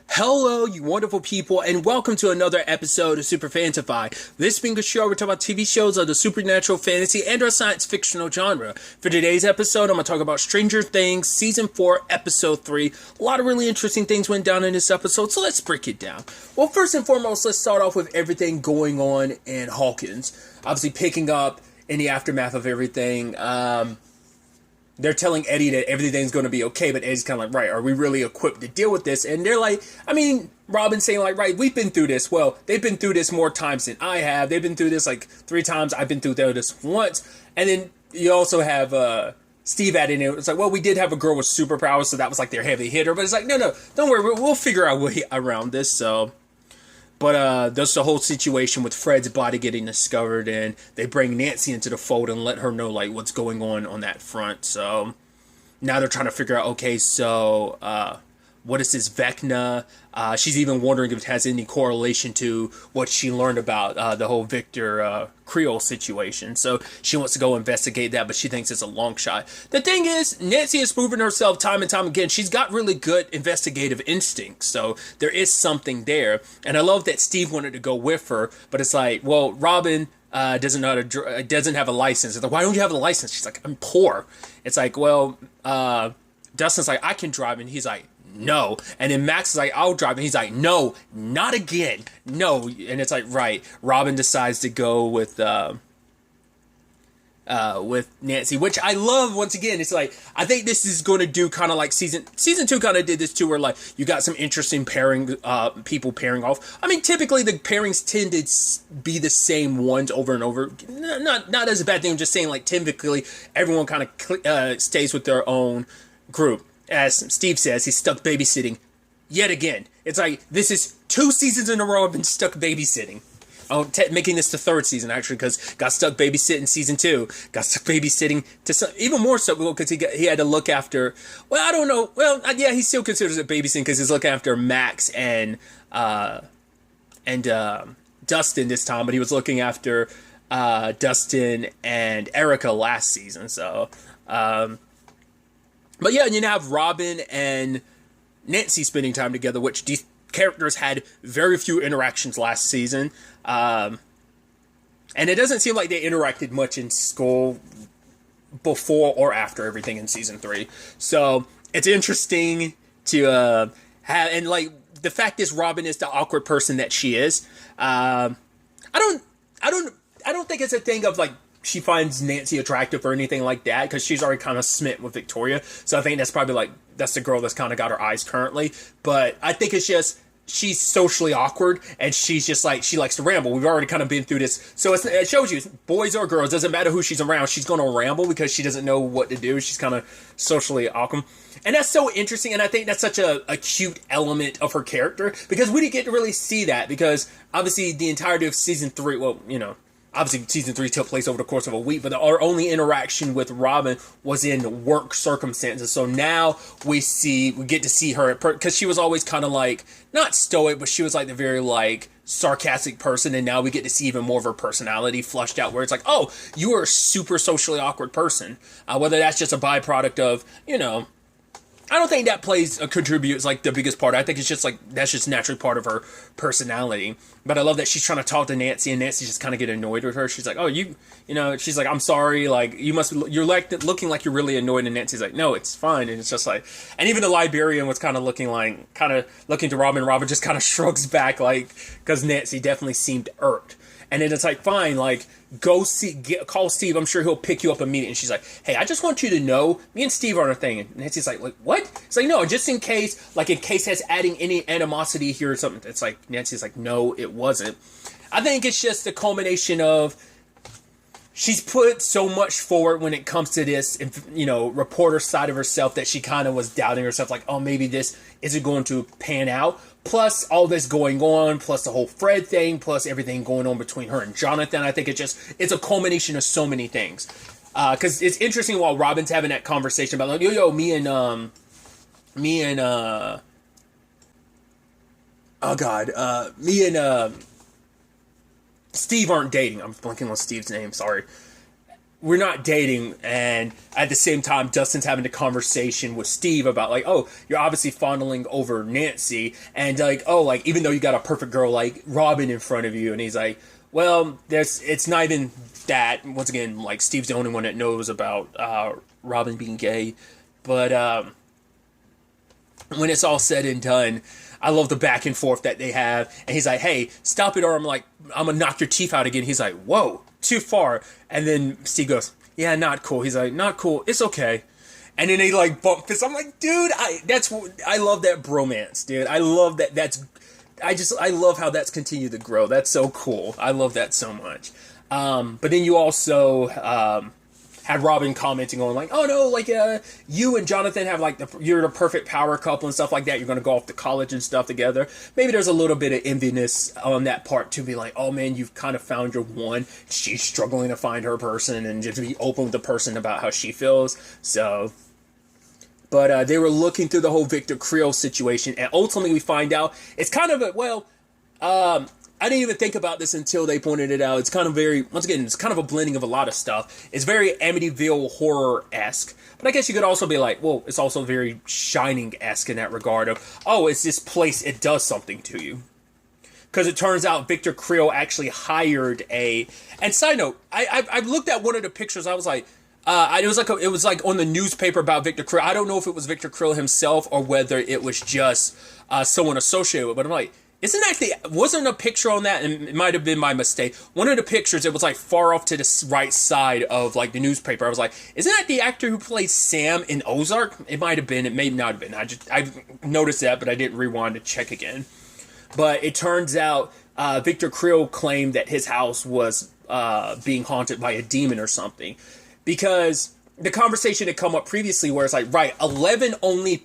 Hello, you wonderful people, and welcome to another episode of Super-Fanta-Fi. This being a show we're talking about TV shows of the supernatural, fantasy, and or science fictional genre. For today's episode, I'm going to talk about Stranger Things, Season 4, Episode 3. A lot of really interesting things went down in this episode, so let's break it down. Well, first and foremost, let's start off with everything going on in Hawkins. Obviously, picking up in the aftermath of everything, they're telling Eddie that everything's going to be okay, but Eddie's kind of like, right, are we really equipped to deal with this? And they're like, Robin's saying like, right, we've been through this. Well, they've been through this more times than I have. They've been through this like 3 times. I've been through this once. And then you also have Steve adding in. It's like, well, we did have a girl with superpowers, so that was like their heavy hitter. But it's like, no, don't worry, we'll figure out a way around this. So... But there's the whole situation with Fred's body getting discovered, and they bring Nancy into the fold and let her know like what's going on that front. So now they're trying to figure out, okay, so what is this Vecna? She's even wondering if it has any correlation to what she learned about the whole Victor Creole situation. So she wants to go investigate that, but she thinks it's a long shot. The thing is, Nancy has proven herself time and time again. She's got really good investigative instincts, so there is something there. And I love that Steve wanted to go with her, but it's like, well, Robin doesn't know how to doesn't have a license. It's like, why don't you have a license? She's like, I'm poor. It's like, well, Dustin's like, I can drive, and he's like, no. And then Max is like, I'll drive. And he's like, no, not again. No. And it's like, right. Robin decides to go with Nancy, which I love. Once again, it's like, I think this is going to do kind of like season 2 kind of did this too, where like you got some interesting people pairing off. I mean, typically the pairings tend to be the same ones over and over. Not as a bad thing. I'm just saying, like, typically everyone kind of stays with their own group. As Steve says, he's stuck babysitting yet again. It's like, this is 2 seasons in a row I've been stuck babysitting. Oh, making this the 3rd season, actually, because got stuck babysitting season 2. Got stuck babysitting to even more so because he had to look after, well, I don't know. Well, yeah, he still considers it babysitting because he's looking after Max and Dustin this time, but he was looking after Dustin and Erica last season, so... But yeah, and you now have Robin and Nancy spending time together, which these characters had very few interactions last season. And it doesn't seem like they interacted much in school before or after everything in season 3. So it's interesting to have, and like the fact is Robin is the awkward person that she is. I don't think it's a thing of like, she finds Nancy attractive or anything like that, because she's already kind of smitten with Victoria. So I think that's probably like, that's the girl that's kind of got her eyes currently. But I think it's just, she's socially awkward, and she's just like, she likes to ramble. We've already kind of been through this. So it shows you, boys or girls, doesn't matter who she's around, she's going to ramble because she doesn't know what to do. She's kind of socially awkward. And that's so interesting, and I think that's such a cute element of her character, because we didn't get to really see that, because obviously the entirety of season 3, well, you know, obviously, season 3 took place over the course of a week, but our only interaction with Robin was in work circumstances. So now we get to see her, because she was always kind of like, not stoic, but she was like the very like sarcastic person, and now we get to see even more of her personality flushed out, where it's like, oh, you are a super socially awkward person. Whether that's just a byproduct of, you know, I don't think that contributes like the biggest part. I think it's just like, that's just naturally part of her personality. But I love that she's trying to talk to Nancy, and Nancy just kind of get annoyed with her. She's like, oh, you know, she's like, I'm sorry, like, you're like looking like you're really annoyed, and Nancy's like, no, it's fine. And it's just like, and even the librarian was kind of looking to Robin. Robin just kind of shrugs back, like, because Nancy definitely seemed irked. And then it's like, fine, like, call Steve. I'm sure he'll pick you up immediately. And she's like, hey, I just want you to know, me and Steve aren't a thing. And Nancy's like, what? It's like, no, just in case has adding any animosity here or something. It's like, Nancy's like, no, it wasn't. I think it's just a culmination of, she's put so much forward when it comes to this, you know, reporter side of herself, that she kind of was doubting herself, like, oh, maybe this isn't going to pan out. Plus all this going on, plus the whole Fred thing, plus everything going on between her and Jonathan. I think it's a culmination of so many things. Because it's interesting while Robin's having that conversation about, like, me and Steve aren't dating. I'm blanking on Steve's name, sorry. we're not dating. And at the same time, Dustin's having a conversation with Steve about like, oh, you're obviously fondling over Nancy, and like, oh, like even though you got a perfect girl like Robin in front of you, and he's like, well, it's not even that. Once again, like Steve's the only one that knows about Robin being gay, but when it's all said and done, I love the back and forth that they have. And he's like, hey, stop it or I'm going to knock your teeth out again. He's like, whoa, too far. And then Steve goes, yeah, not cool. He's like, not cool. It's okay. And then they like bump fists. I'm like, dude, I love that bromance, dude. I love that. I love how that's continued to grow. That's so cool. I love that so much. But then you also, had Robin commenting on like, oh no, like you and Jonathan have like you're the perfect power couple and stuff like that. You're gonna go off to college and stuff together. Maybe there's a little bit of enviness on that part to be like, oh man, you've kind of found your one. She's struggling to find her person and just be open with the person about how she feels. So, but they were looking through the whole Victor Creel situation, and ultimately we find out it's kind of I didn't even think about this until they pointed it out. It's kind of it's kind of a blending of a lot of stuff. It's very Amityville horror-esque. But I guess you could also be like, well, it's also very Shining-esque in that regard of, oh, it's this place, it does something to you. Because it turns out Victor Creel actually hired and side note, I looked at one of the pictures, I was like, it was like on the newspaper about Victor Creel. I don't know if it was Victor Creel himself or whether it was just someone associated with it, but I'm like, wasn't a picture on that, and it might have been my mistake. One of the pictures, it was like far off to the right side of like the newspaper. I was like, isn't that the actor who plays Sam in Ozark? It might have been, it may not have been. I noticed that, but I didn't rewind to check again. But it turns out Victor Creel claimed that his house was being haunted by a demon or something. Because the conversation had come up previously where it's like, right, 11 only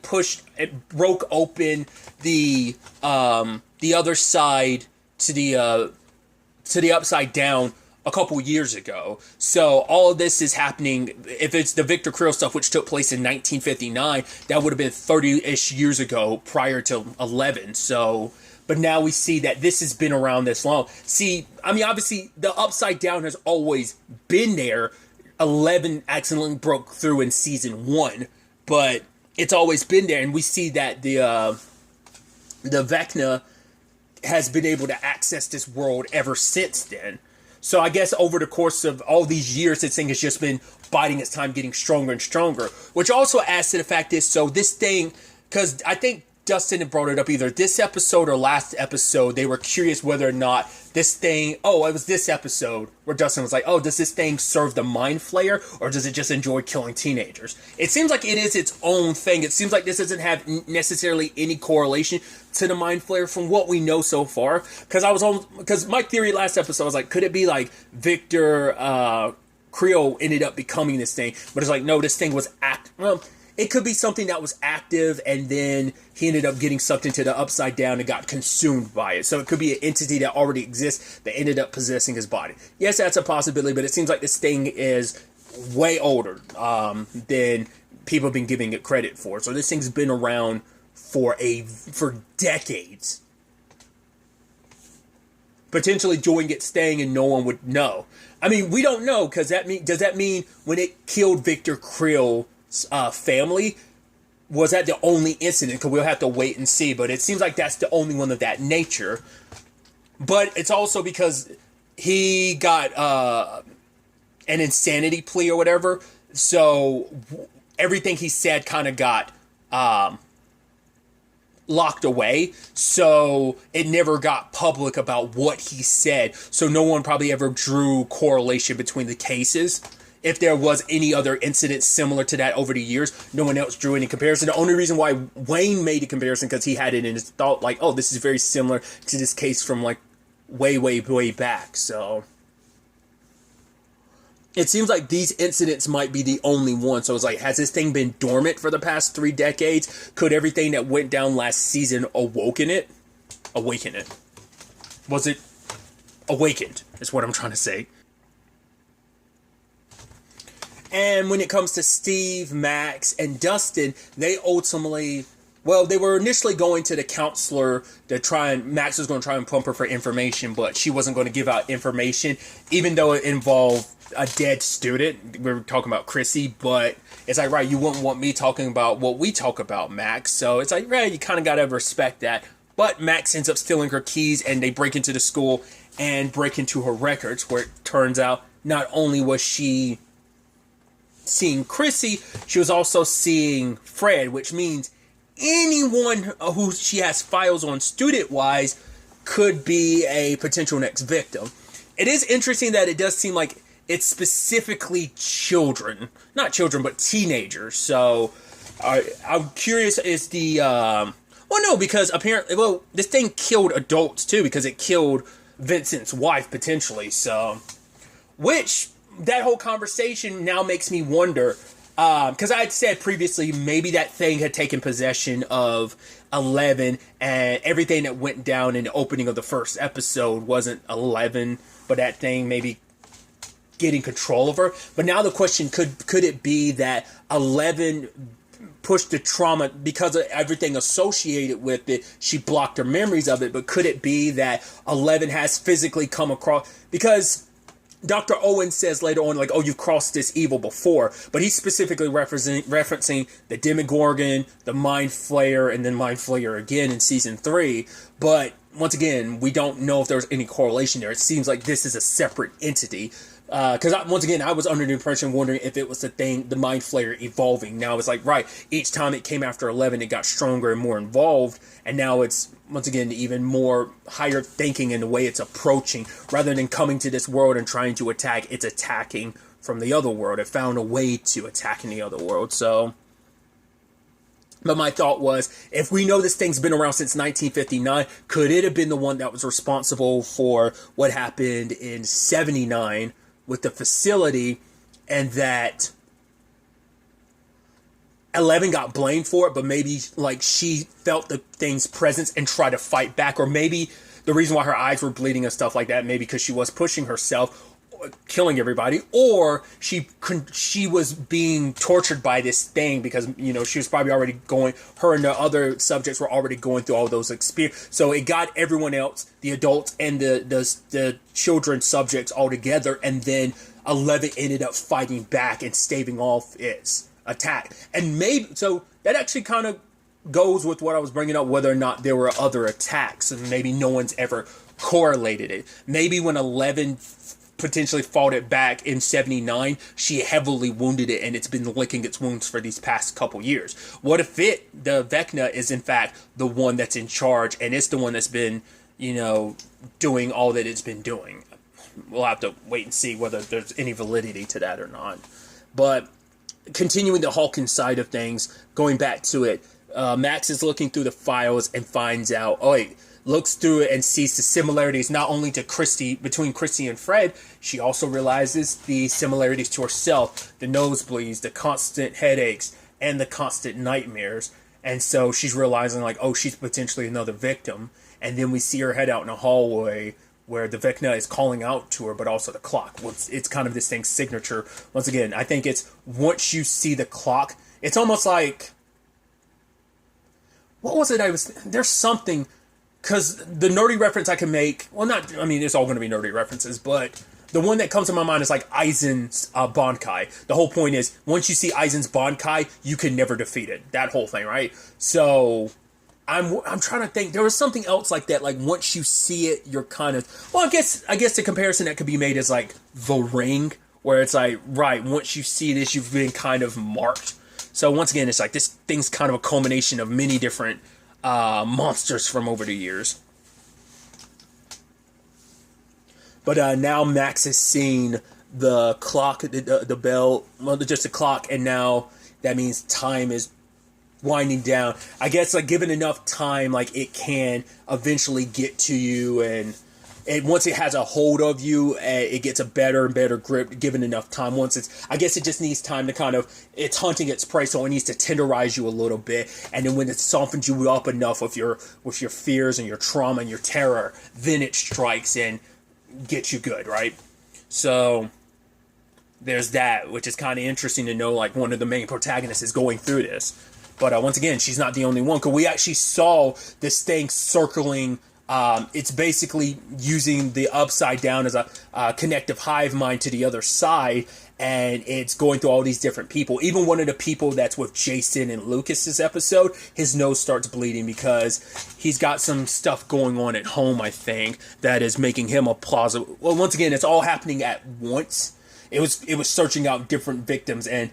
broke open the other side to the upside down a couple years ago. So all of this is happening, if it's the Victor Creel stuff, which took place in 1959, that would have been 30-ish years ago prior to 11. So, but now we see that this has been around this long. See, I mean, obviously the upside down has always been there. 11 accidentally broke through in season 1, but it's always been there, and we see that the Vecna has been able to access this world ever since then. So I guess over the course of all these years, this thing has just been biding its time, getting stronger and stronger, which also adds to the fact is, so this thing, because I think Dustin had brought it up either this episode or last episode, they were curious whether or not this thing, it was this episode where Dustin was like, oh, does this thing serve the Mind Flayer, or does it just enjoy killing teenagers? It seems like it is its own thing. It seems like this doesn't have necessarily any correlation to the Mind Flayer from what we know so far. Because my theory last episode was like, could it be like Victor Creel ended up becoming this thing? But it's like, no, this thing was it could be something that was active and then he ended up getting sucked into the upside down and got consumed by it. So it could be an entity that already exists that ended up possessing his body. Yes, that's a possibility, but it seems like this thing is way older than people have been giving it credit for. So this thing's been around for decades. Potentially doing it, staying, and no one would know. I mean, we don't know, because does that mean when it killed Victor Creel family, was that the only incident? Because we'll have to wait and see, but it seems like that's the only one of that nature. But it's also because he got an insanity plea or whatever, so everything he said kind of got locked away, so it never got public about what he said, so no one probably ever drew correlation between the cases. If there was any other incident similar to that over the years, no one else drew any comparison. The only reason why Wayne made a comparison, because he had it in his thought, like, oh, this is very similar to this case from, like, way, way, way back. So it seems like these incidents might be the only one. So it's like, has this thing been dormant for the past 3 decades? Could everything that went down last season awaken it? Was it awakened, is what I'm trying to say. And when it comes to Steve, Max, and Dustin, they ultimately, they were initially going to the counselor to Max was going to try and pump her for information, but she wasn't going to give out information, even though it involved a dead student. We were talking about Chrissy, but it's like, right, you wouldn't want me talking about what we talk about, Max. So it's like, right, you kind of got to respect that. But Max ends up stealing her keys, and they break into the school and break into her records, where it turns out not only was she seeing Chrissy, she was also seeing Fred, which means anyone who she has files on student-wise could be a potential next victim. It is interesting that it does seem like it's specifically children. Not children, but teenagers. So, I'm curious, is the... well, no, because apparently... Well, this thing killed adults, too, because it killed Vincent's wife, potentially. So, which, that whole conversation now makes me wonder... because I had said previously maybe that thing had taken possession of 11, and everything that went down in the opening of the first episode wasn't 11, but that thing maybe getting control of her. But now the question, could it be that 11 pushed the trauma because of everything associated with it? She blocked her memories of it, but could it be that 11 has physically come across... Because Dr. Owen says later on, like, oh, you've crossed this evil before. But he's specifically referencing the Demogorgon, the Mind Flayer, and then Mind Flayer again in Season 3. But, once again, we don't know if there's any correlation there. It seems like this is a separate entity. Because, once again, I was under the impression wondering if it was the Mind Flayer evolving. Now it's like, right, each time it came after 11, it got stronger and more involved. And now it's, once again, even more higher thinking in the way it's approaching. Rather than coming to this world and trying to attack, it's attacking from the other world. It found a way to attack in the other world. So, but my thought was, if we know this thing's been around since 1959, could it have been the one that was responsible for what happened in 79 with the facility, and that 11 got blamed for it, but maybe like she felt the thing's presence and tried to fight back, or maybe the reason why her eyes were bleeding and stuff like that, maybe because she was pushing herself, killing everybody, or she was being tortured by this thing because, you know, she was probably already her and the other subjects were already going through all those experiences. So it got everyone else, the adults and the children subjects all together, and then 11 ended up fighting back and staving off its attack. And maybe, so that actually kind of goes with what I was bringing up, whether or not there were other attacks, and maybe no one's ever correlated it. Maybe when 11 potentially fought it back in 79, she heavily wounded it, and it's been licking its wounds for these past couple years. What if the Vecna is in fact the one that's in charge, and it's the one that's been, you know, doing all that it's been doing? We'll have to wait and see whether there's any validity to that or not. But continuing the Hawkins side of things, going back to it, Max is looking through the files and finds out, looks through it and sees the similarities not only to between Christy and Fred. She also realizes the similarities to herself, the nosebleeds, the constant headaches, and the constant nightmares. And so she's realizing, like, oh, she's potentially another victim. And then we see her head out in a hallway where the Vecna is calling out to her, but also the clock. It's kind of this thing's signature. Once again, I think it's once you see the clock, it's almost like, what was it? There's something, because the nerdy reference I can make, it's all going to be nerdy references, but the one that comes to my mind is like Aizen's Bankai. The whole point is, once you see Aizen's Bankai, you can never defeat it. That whole thing, right? So I'm trying to think. There was something else like that. Like once you see it, you're kind of, well, I guess the comparison that could be made is like The Ring, where it's like, right, once you see this, you've been kind of marked. So once again, it's like this thing's kind of a culmination of many different monsters from over the years. But now Max has seen the clock, the bell, well, just the clock, and now that means time is winding down. I guess, like, given enough time, like, it can eventually get to you, and once it has a hold of you, it gets a better and better grip given enough time. I guess it just needs time to kind of, it's hunting its prey, so it needs to tenderize you a little bit, and then when it softens you up enough with your fears and your trauma and your terror, then it strikes and gets you good, right? So there's that, which is kind of interesting to know, like, one of the main protagonists is going through this. But once again, she's not the only one, because we actually saw this thing circling It's basically using the upside down as a connective hive mind to the other side, and it's going through all these different people. Even one of the people that's with Jason and Lucas's episode, his nose starts bleeding because he's got some stuff going on at home, I think, that is making him a plausible. Well, once again, it's all happening at once. It was searching out different victims, and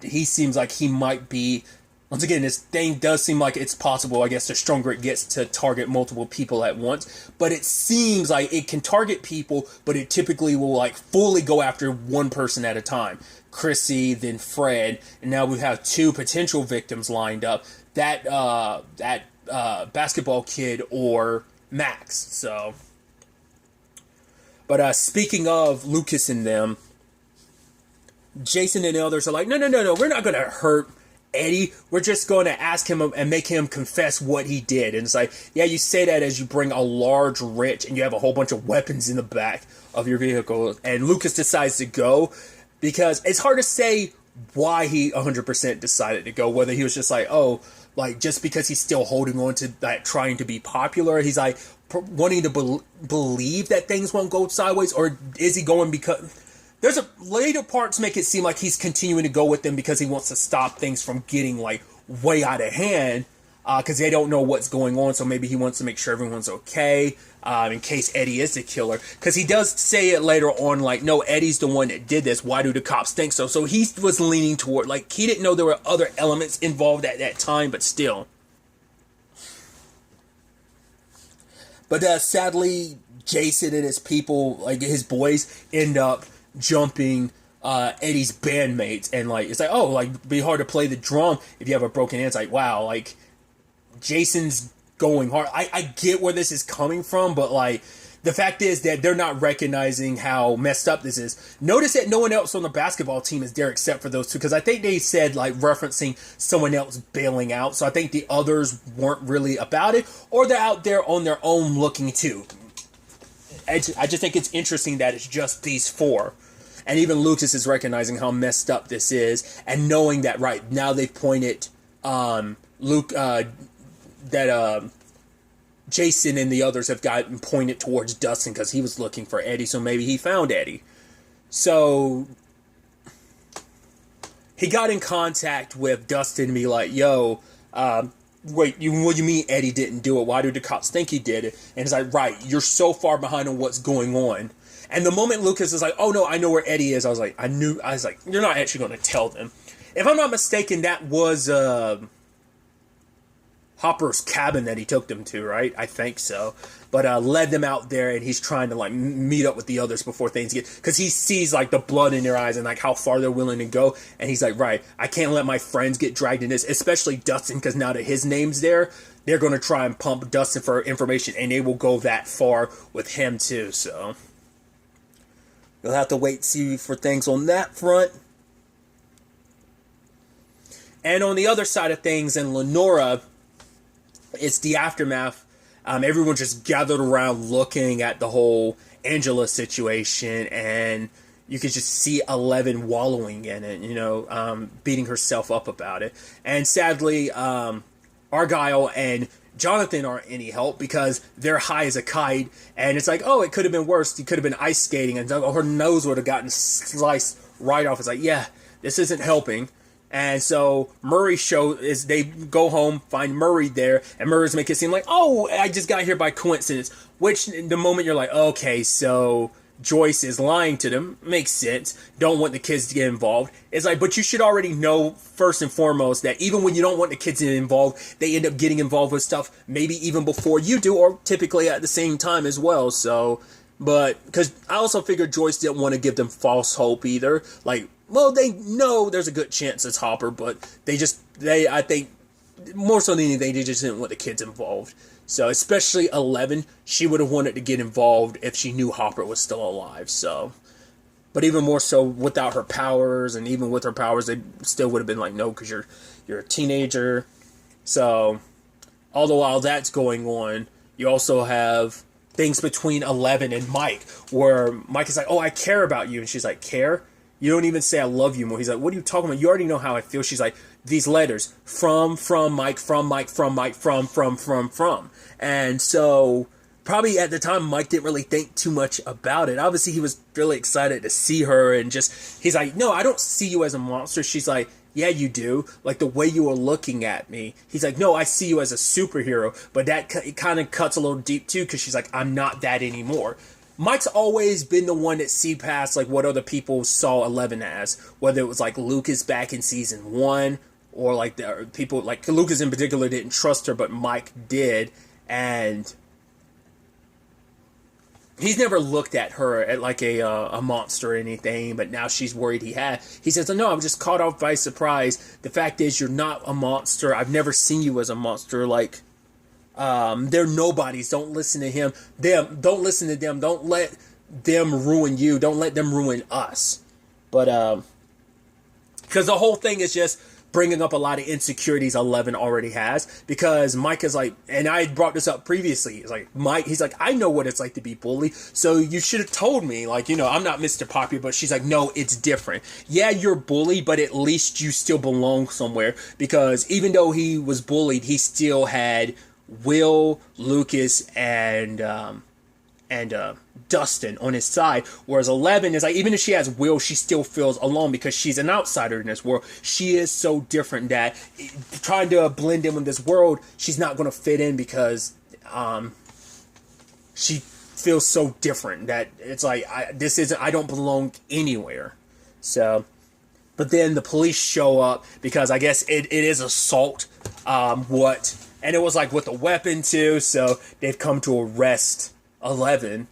he seems like he might be. Once again, this thing does seem like it's possible, I guess, the stronger it gets to target multiple people at once. But it seems like it can target people, but it typically will, like, fully go after one person at a time. Chrissy, then Fred, and now we have 2 potential victims lined up. That basketball kid or Max, so. But speaking of Lucas and them, Jason and the others are like, no, we're not going to hurt Eddie, we're just going to ask him and make him confess what he did. And it's like, yeah, you say that as you bring a large wrench and you have a whole bunch of weapons in the back of your vehicle. And Lucas decides to go because it's hard to say why he 100% decided to go. Whether he was just like, oh, like just because he's still holding on to that, trying to be popular. He's like wanting to believe that things won't go sideways, or is he going because... There's a later parts make it seem like he's continuing to go with them because he wants to stop things from getting like way out of hand, because they don't know what's going on. So maybe he wants to make sure everyone's okay, in case Eddie is the killer. Because he does say it later on, like, no, Eddie's the one that did this. Why do the cops think so? So he was leaning toward, like, he didn't know there were other elements involved at that time, but still. But sadly, Jason and his people, like his boys, end up jumping Eddie's bandmates, and like it's like, oh, like it'd be hard to play the drum if you have a broken hand. It's like, wow, like Jason's going hard. I get where this is coming from, but like the fact is that they're not recognizing how messed up this is. Notice that no one else on the basketball team is there except for those 2, because I think they said, like, referencing someone else bailing out, so I think the others weren't really about it, or they're out there on their own looking too. I just think it's interesting that it's just these 4. And even Lucas is recognizing how messed up this is, and knowing that right now they've pointed Jason and the others have gotten pointed towards Dustin because he was looking for Eddie, so maybe he found Eddie. So he got in contact with Dustin and be like, yo, wait, what do you mean Eddie didn't do it? Why do the cops think he did it? And it's like, right, you're so far behind on what's going on. And the moment Lucas is like, oh no, I know where Eddie is, I was like, you're not actually going to tell them. If I'm not mistaken, that was Hopper's cabin that he took them to, right? I think so. But led them out there, and he's trying to like meet up with the others before things get, because he sees like the blood in their eyes and like how far they're willing to go, and he's like, right, I can't let my friends get dragged in this, especially Dustin, because now that his name's there, they're going to try and pump Dustin for information, and they will go that far with him too. So you'll have to wait and see for things on that front. And on the other side of things, in Lenora, it's the aftermath. Everyone just gathered around looking at the whole Angela situation, and you could just see 11 wallowing in it, beating herself up about it. And sadly, Argyle and Jonathan aren't any help because they're high as a kite, and it's like, oh, it could have been worse. He could have been ice skating, and her nose would have gotten sliced right off. It's like, yeah, this isn't helping. And so Murray they go home, find Murray there, and Murray's making it seem like, oh, I just got here by coincidence. Which, in the moment you're like, okay, so Joyce is lying to them. Makes sense. Don't want the kids to get involved. It's like, but you should already know, first and foremost, that even when you don't want the kids to get involved, they end up getting involved with stuff maybe even before you do, or typically at the same time as well. So, but, because I also figured Joyce didn't want to give them false hope either. Like, well, they know there's a good chance it's Hopper, but I think, more so than anything, they just didn't want the kids involved. So, especially 11, she would have wanted to get involved if she knew Hopper was still alive, so. But even more so without her powers, and even with her powers, they still would have been like, no, because you're a teenager. So, all the while that's going on, you also have things between 11 and Mike, where Mike is like, oh, I care about you, and she's like, care? You don't even say I love you more. He's like, what are you talking about? You already know how I feel. She's like, these letters, from Mike, from Mike, from Mike, from. And so probably at the time Mike didn't really think too much about it. Obviously he was really excited to see her, and just he's like, no, I don't see you as a monster. She's like, yeah, you do. Like the way you were looking at me. He's like, no, I see you as a superhero. But that it kind of cuts a little deep too, because she's like, I'm not that anymore. Mike's always been the one that see past like what other people saw Eleven as, whether it was like Lucas back in season 1, or like the people like Lucas in particular didn't trust her, but Mike did, and he's never looked at her at like a monster or anything, but now she's worried he had. He says, oh, no, I'm just caught off by surprise. The fact is, you're not a monster. I've never seen you as a monster. Like, they're nobodies. Don't listen to him. Don't listen to them. Don't let them ruin you. Don't let them ruin us. But, because the whole thing is just bringing up a lot of insecurities Eleven already has, because Mike is like, and I brought this up previously, it's like Mike, he's like, I know what it's like to be bullied, so you should have told me, like, you know, I'm not Mr. Popular. But she's like, no, it's different. Yeah, you're bullied, but at least you still belong somewhere, because even though he was bullied, he still had Will, Lucas, and Dustin on his side, whereas Eleven is like, even if she has Will, she still feels alone because she's an outsider in this world. She is so different that trying to blend in with this world, she's not going to fit in, because she feels so different that it's like, I don't belong anywhere. So, but then the police show up, because I guess it is assault, and it was like with a weapon too, so they've come to arrest 11,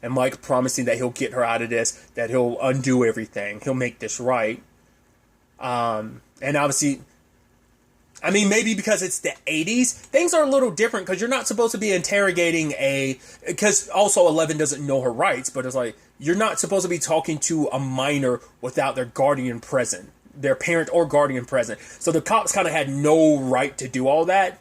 and Mike promising that he'll get her out of this, that he'll undo everything, he'll make this right. And obviously, I mean, maybe because it's the 80s, things are a little different, because you're not supposed to be interrogating because also 11 doesn't know her rights, but it's like, you're not supposed to be talking to a minor without their guardian present, their parent or guardian present. So the cops kind of had no right to do all that.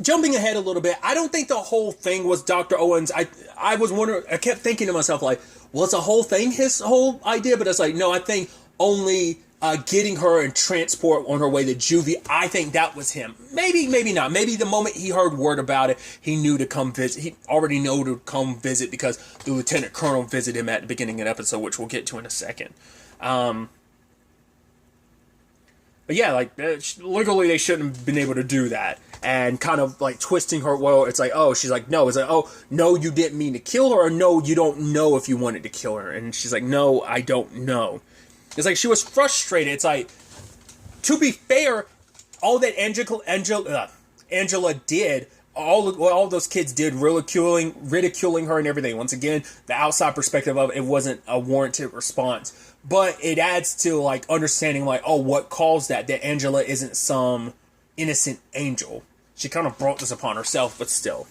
Jumping ahead a little bit, I don't think the whole thing was Dr. Owens. I was wondering, I kept thinking to myself, like, was the whole thing his whole idea? But it's like, no, I think only getting her in transport on her way to juvie, I think that was him. Maybe not. Maybe the moment he heard word about it, he knew to come visit. He already knew to come visit, because the lieutenant colonel visited him at the beginning of the episode, which we'll get to in a second. But yeah, like, legally they shouldn't have been able to do that. And kind of like twisting her, well, it's like, oh, she's like, no. It's like, oh, no, you didn't mean to kill her, or no, you don't know if you wanted to kill her. And she's like, no, I don't know. It's like she was frustrated. It's like, to be fair, all that Angela did, all those kids did, ridiculing her and everything. Once again, the outside perspective of it wasn't a warranted response. But it adds to, like, understanding, like, oh, what caused that Angela isn't some innocent angel. She kind of brought this upon herself, but still.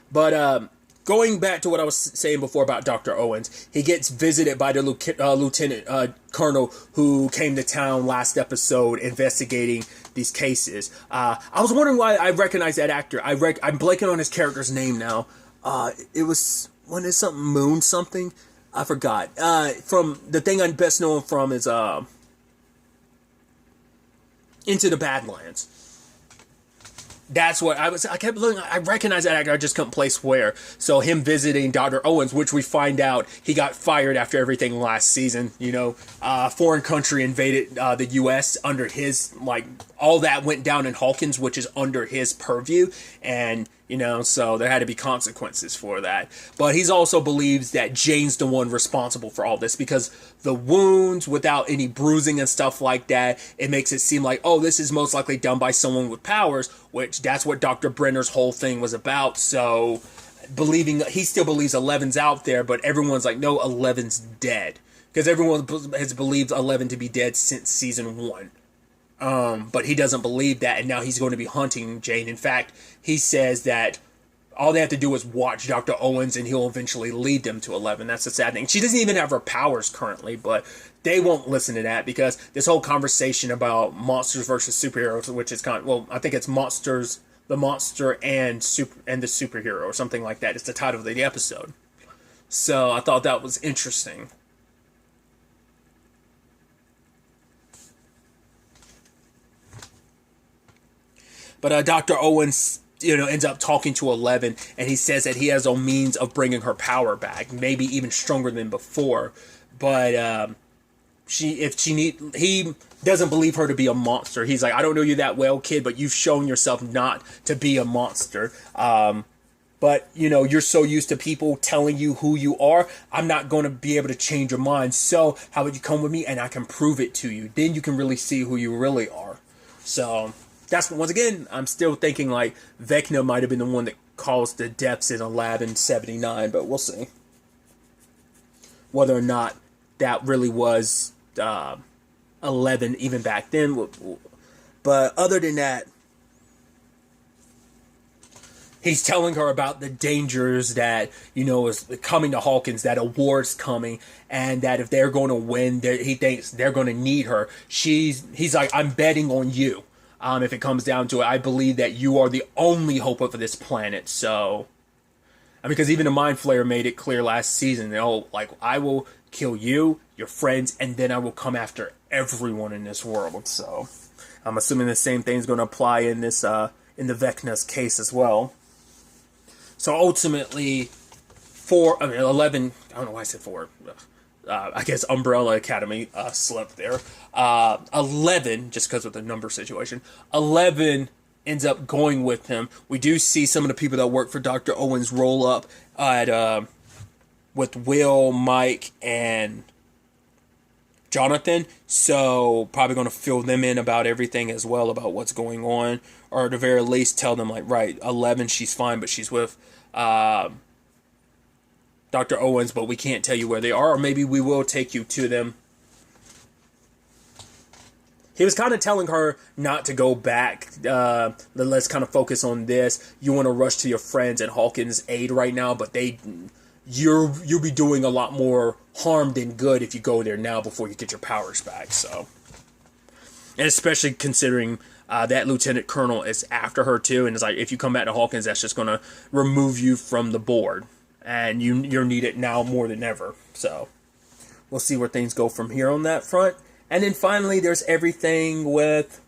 But, going back to what I was saying before about Dr. Owens, he gets visited by the lieutenant colonel who came to town last episode investigating these cases. I was wondering why I recognize that actor. I'm blanking on his character's name now. It was, when is something Moon something? I forgot. From the thing I'm best known from is Into the Badlands. That's what I kept looking. I recognize that actor. I just couldn't place where. So him visiting Dr. Owens, which we find out he got fired after everything last season. You know, foreign country invaded the U.S. under his, like, all that went down in Hawkins, which is under his purview. And, you know, so there had to be consequences for that. But he also believes that Jane's the one responsible for all this, because the wounds, without any bruising and stuff like that, it makes it seem like, oh, this is most likely done by someone with powers, which that's what Dr. Brenner's whole thing was about. So he still believes Eleven's out there, but everyone's like, no, Eleven's dead. Because everyone has believed 11 to be dead since season 1. But he doesn't believe that, and now he's going to be hunting Jane. In fact, he says that all they have to do is watch Dr. Owens, and he'll eventually lead them to 11. That's the sad thing. She doesn't even have her powers currently, but they won't listen to that, because this whole conversation about monsters versus superheroes, which is kind of, well, I think it's monsters, the monster and the superhero, or something like that. It's the title of the episode. So I thought that was interesting. But Dr. Owens, ends up talking to 11, and he says that he has a means of bringing her power back, maybe even stronger than before. But he doesn't believe her to be a monster. He's like, I don't know you that well, kid, but you've shown yourself not to be a monster. But, you're so used to people telling you who you are. I'm not going to be able to change your mind. So how about you come with me and I can prove it to you? Then you can really see who you really are. So that's, once again, I'm still thinking like Vecna might have been the one that caused the deaths in a lab in 79, but we'll see. Whether or not that really was 11 even back then. But other than that, he's telling her about the dangers that, is coming to Hawkins, that a war's coming, and that if they're going to win, he thinks they're going to need her. He's like, I'm betting on you. If it comes down to it, I believe that you are the only hope of this planet. So, because even the Mind Flayer made it clear last season, I will kill you, your friends, and then I will come after everyone in this world. So, I'm assuming the same thing's going to apply in this, in the Vecna's case as well. So ultimately, 11, I don't know why I said 4. I guess Umbrella Academy slept there. 11, just because of the number situation, 11 ends up going with him. We do see some of the people that work for Dr. Owens roll up at with Will, Mike, and Jonathan. So probably going to fill them in about everything as well, about what's going on. Or at the very least tell them, like, right, 11, she's fine, but she's with Dr. Owens, but we can't tell you where they are, or maybe we will take you to them. He was kind of telling her not to go back. Let's kind of focus on this. You want to rush to your friends and Hawkins' aid right now, but you'll be doing a lot more harm than good if you go there now before you get your powers back. So, and especially considering that Lieutenant Colonel is after her too, and it's like, if you come back to Hawkins, that's just going to remove you from the board, and you're needed now more than ever. So we'll see where things go from here on that front. And then finally, there's everything with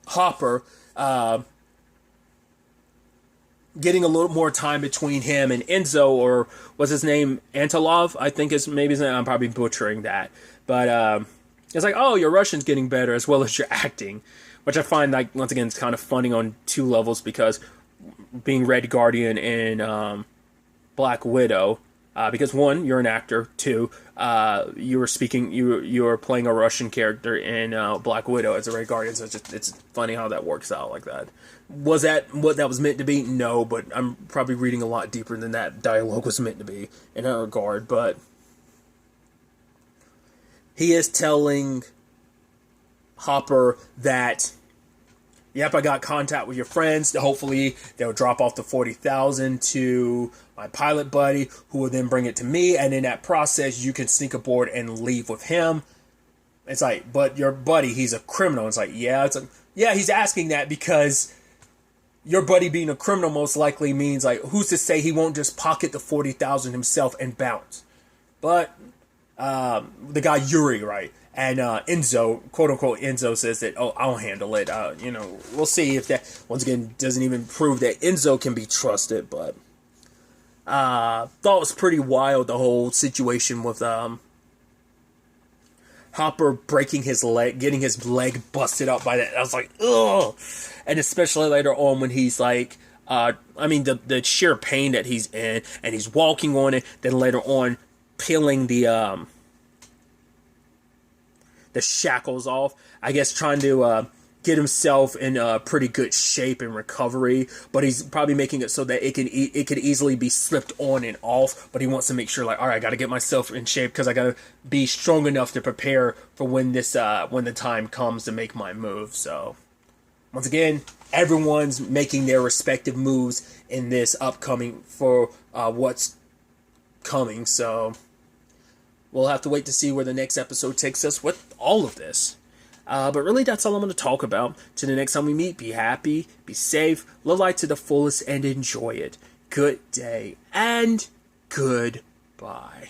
Hopper getting a little more time between him and Enzo, or what's his name, Antilov, I think is maybe his name. I'm probably butchering that, but it's like, oh, your Russian's getting better as well as your acting, which I find, like, once again, it's kind of funny on two levels, because being Red Guardian and Black Widow, because one, you're an actor, two, you were playing a Russian character in Black Widow as a Red Guardian, so it's funny how that works out like that. Was that what that was meant to be? No, but I'm probably reading a lot deeper than that dialogue was meant to be in that regard. But he is telling Hopper that, yep, I got contact with your friends. Hopefully they'll drop off the 40,000 to my pilot buddy, who will then bring it to me. And in that process, you can sneak aboard and leave with him. It's like, but your buddy, he's a criminal. It's like, yeah, he's asking that because your buddy being a criminal most likely means, like, who's to say he won't just pocket the 40,000 himself and bounce? But the guy Yuri, right? And Enzo, quote unquote, Enzo says that, oh, I'll handle it. We'll see if that, once again, doesn't even prove that Enzo can be trusted. But thought it was pretty wild, the whole situation with Hopper breaking his leg, getting his leg busted up by that. I was like, ugh. And especially later on when he's like, the sheer pain that he's in, and he's walking on it. Then later on, peeling the shackles off, I guess, trying to get himself in pretty good shape and recovery, but he's probably making it so that it could easily be slipped on and off, but he wants to make sure, like, all right, I got to get myself in shape because I got to be strong enough to prepare for when the time comes to make my move. So once again, everyone's making their respective moves in this upcoming for what's coming, so we'll have to wait to see where the next episode takes us with all of this. But really, that's all I'm going to talk about. Till the next time we meet, be happy, be safe, live life to the fullest, and enjoy it. Good day, and goodbye.